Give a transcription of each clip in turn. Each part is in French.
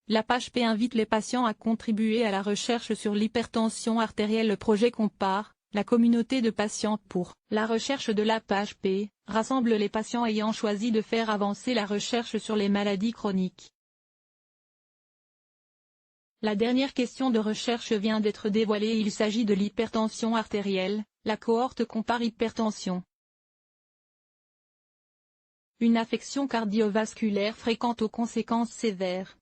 l'APHP invite les patients à contribuer à la recherche sur l'hypertension artérielle. Le projet Compare, la communauté de patients pour la recherche de l'APHP, rassemble les patients ayant choisi de faire avancer la recherche sur les maladies chroniques. La dernière question de recherche vient d'être dévoilée. Il s'agit de l'hypertension artérielle, la cohorte Compare hypertension. Une affection cardiovasculaire fréquente aux conséquences sévères.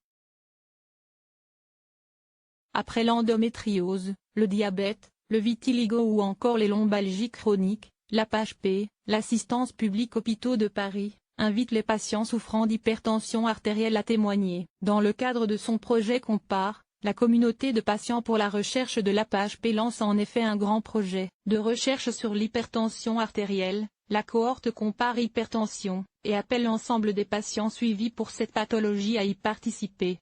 Après l'endométriose, le diabète, le vitiligo ou encore les lombalgies chroniques, l'APHP, l'Assistance publique Hôpitaux de Paris, invite les patients souffrant d'hypertension artérielle à témoigner. Dans le cadre de son projet Compare, la communauté de patients pour la recherche de l'APHP lance en effet un grand projet de recherche sur l'hypertension artérielle, la cohorte Compare hypertension, et appelle l'ensemble des patients suivis pour cette pathologie à y participer.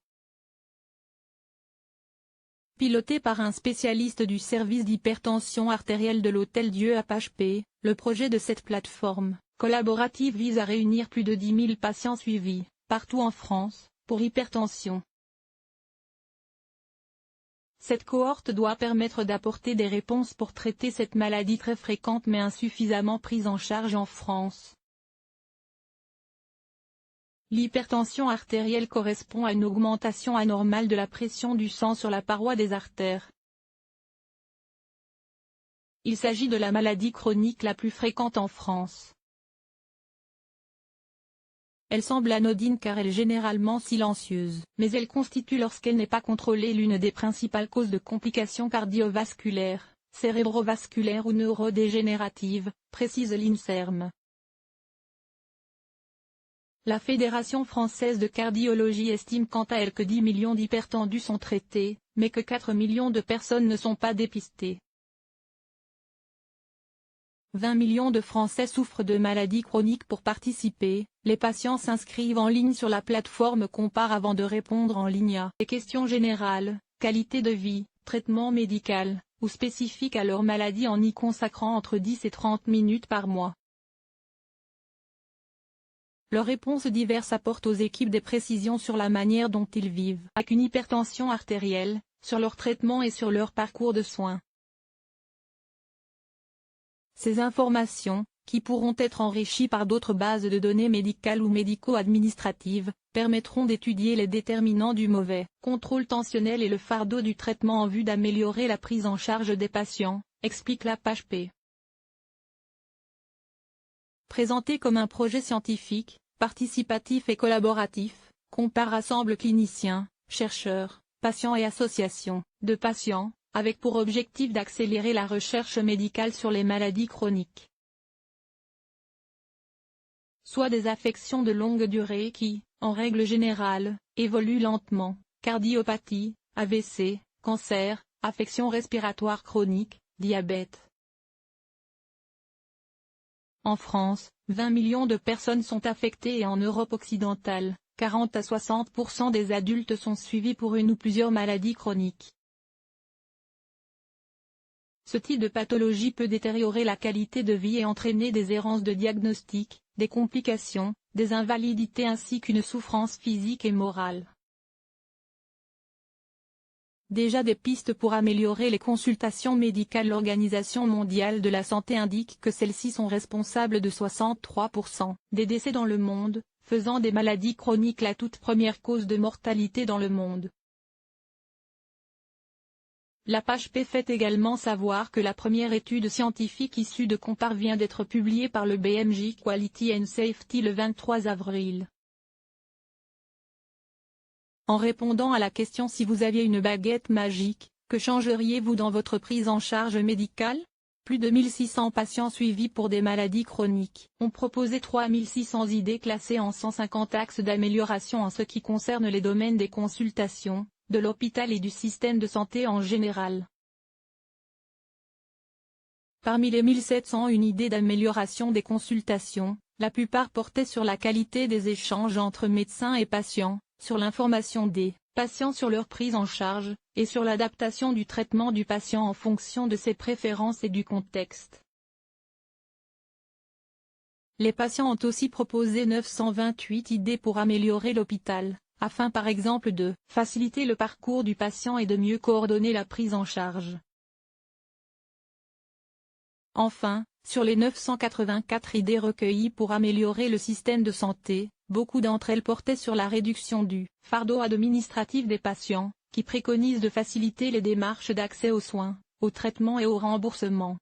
Piloté par un spécialiste du service d'hypertension artérielle de l'Hôtel-Dieu APHP, le projet de cette plateforme collaborative vise à réunir plus de 10 000 patients suivis, partout en France, pour hypertension. Cette cohorte doit permettre d'apporter des réponses pour traiter cette maladie très fréquente mais insuffisamment prise en charge en France. L'hypertension artérielle correspond à une augmentation anormale de la pression du sang sur la paroi des artères. Il s'agit de la maladie chronique la plus fréquente en France. Elle semble anodine car elle est généralement silencieuse, mais elle constitue lorsqu'elle n'est pas contrôlée l'une des principales causes de complications cardiovasculaires, cérébrovasculaires ou neurodégénératives, précise l'INSERM. La Fédération française de cardiologie estime quant à elle que 10 millions d'hypertendus sont traités, mais que 4 millions de personnes ne sont pas dépistées. 20 millions de Français souffrent de maladies chroniques. Pour participer, les patients s'inscrivent en ligne sur la plateforme Compare avant de répondre en ligne à des questions générales, qualité de vie, traitement médical, ou spécifiques à leur maladie en y consacrant entre 10 et 30 minutes par mois. Leurs réponses diverses apportent aux équipes des précisions sur la manière dont ils vivent avec une hypertension artérielle, sur leur traitement et sur leur parcours de soins. Ces informations, qui pourront être enrichies par d'autres bases de données médicales ou médico-administratives, permettront d'étudier les déterminants du mauvais contrôle tensionnel et le fardeau du traitement en vue d'améliorer la prise en charge des patients, explique l'APHP. Présenté comme un projet scientifique, participatif et collaboratif, Compare rassemble cliniciens, chercheurs, patients et associations de patients, avec pour objectif d'accélérer la recherche médicale sur les maladies chroniques, soit des affections de longue durée qui, en règle générale, évoluent lentement, cardiopathie, AVC, cancer, affections respiratoires chroniques, diabète. En France, 20 millions de personnes sont affectées et en Europe occidentale, 40 à 60% des adultes sont suivis pour une ou plusieurs maladies chroniques. Ce type de pathologie peut détériorer la qualité de vie et entraîner des errances de diagnostic, des complications, des invalidités ainsi qu'une souffrance physique et morale. Déjà des pistes pour améliorer les consultations médicales. L'Organisation mondiale de la santé indique que celles-ci sont responsables de 63% des décès dans le monde, faisant des maladies chroniques la toute première cause de mortalité dans le monde. L'APHP fait également savoir que la première étude scientifique issue de Compare vient d'être publiée par le BMJ Quality and Safety le 23 avril. En répondant à la question si vous aviez une baguette magique, que changeriez-vous dans votre prise en charge médicale? Plus de 1600 patients suivis pour des maladies chroniques ont proposé 3600 idées classées en 150 axes d'amélioration en ce qui concerne les domaines des consultations, de l'hôpital et du système de santé en général. Parmi les 1701 idées d'amélioration des consultations, la plupart portaient sur la qualité des échanges entre médecins et patients, sur l'information des patients sur leur prise en charge, et sur l'adaptation du traitement du patient en fonction de ses préférences et du contexte. Les patients ont aussi proposé 928 idées pour améliorer l'hôpital, afin par exemple de faciliter le parcours du patient et de mieux coordonner la prise en charge. Enfin, sur les 984 idées recueillies pour améliorer le système de santé, beaucoup d'entre elles portaient sur la réduction du fardeau administratif des patients, qui préconise de faciliter les démarches d'accès aux soins, aux traitements et au remboursement.